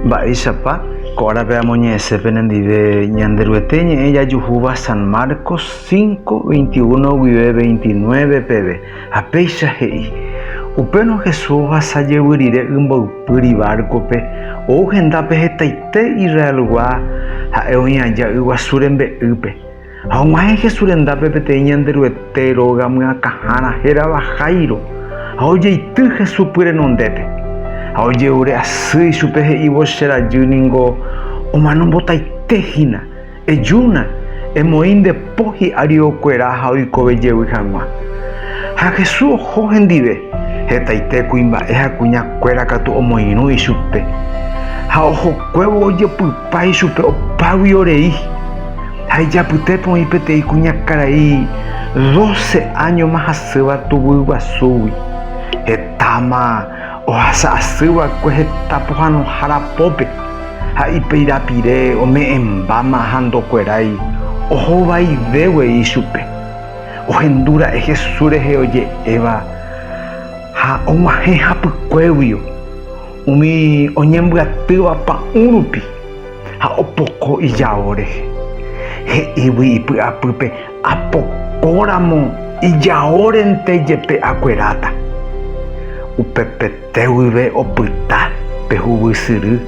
Mba'éichapa ko árape amoñe'ẽsépe nendive ñanderuete ñe'ẽ jajuhúva San Marcos 5:21 guive 29 peve. Apéicha he'i. Upéno Jesús hasajevýrire ymboypýri barcope ou hendápe hetaite Israelgua ha'e oñaja yguasu rembe'ýpe. Ha og̃uahẽ Jesús rendápe peteĩ ñanderuete róga myakãhára hérava Jairo ha ojeity Jesús pyrenondépe ha oje'úre asýi ichupe he'ívo che rajy niko omanombotaitehína ejúna emoĩ ndepo hi'ári okuera ha oikovejey hag̃ua. Ha Jesús oho hendive hetaite kuimba'e ha kuñakuéra katu omoirũ ichupe ha ohokuévo ojepypa ichupe opágui orei ha ijapytépe oĩ peteĩ kuñakarai 12 años hasýva tuvy guasúgui hetáma ohasa asývakue heta pohãno harapópe ha ipeirapire ome'ẽmbáma ha ndokuerái ohovaivégue ichupe ohendúra'e Jesús rehe oje'éva ha og̃uahẽ hapykuégui umi oñembyatýva pa'ũrupi ha opoko ijao rehe he'ívoi ipy'apýpe apokóramo ijaórenте jepe akueráta upepetéguive opyta pehuvysyry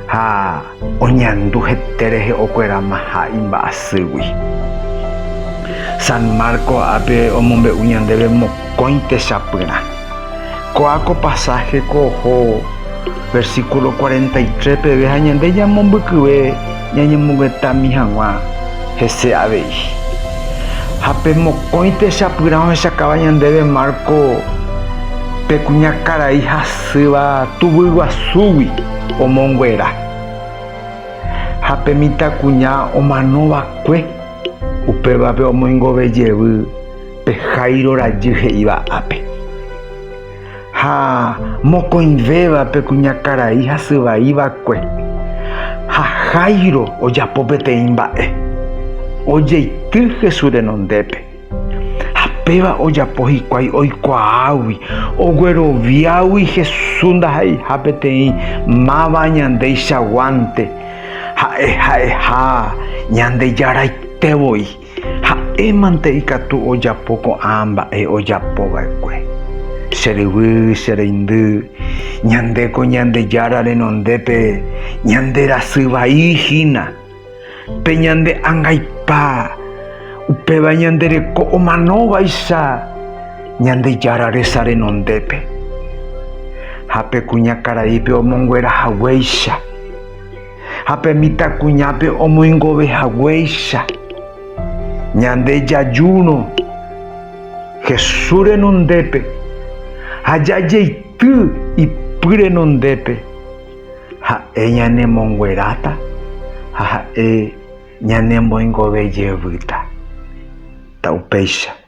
ha oñandu hete rehe okuerama ha imba'asýgui. San Marcos ápe omombe'u ñandéve mokõi techapyrã. Ko'áko pasaje ko oho versículo 43 peve ha ñande ñamombykyve ñañemoguetami hag̃ua hese avei. Ha pe mokõi techapyrã ohechakáva ñandéve Marco pe kuñakarai hasýva tuvy guasúgui omonguera. Ha pe mitãkuña omanovakue upévape omoingovejevy pe Jairo rajy he'íva ápe. Ha mokõivéva pe kuñakarai hasyvaívakue. Ha Jairo ojapo peteĩ mba'e ojeity Jesús renondépe. Ha péva ojapo hikuái oikuaágui ogueroviágui Jesús ndahaiha peteĩ máva ñandeichaguánte ha'eha ñandejaraitévoi ha'émante ikatu ojapo ko'ã mba'e ojapova'ekue. Cheryvy chereindy ñandéko ñandejára renondépe ñanderasyvaihína pe ñande ãngaipa upéva ñandereko omanovaicha ñandejára resa renondépe ha pe kuñakaraípe omonguerahaguéicha ha pe mitãkuñápe omoingovehaguéicha ñande jajúno Jesús renondépe ha jajeity ipy renondépe ha'e ñanemongueráta ha ha'e ñanemboingovejevýta. Ta upéicha.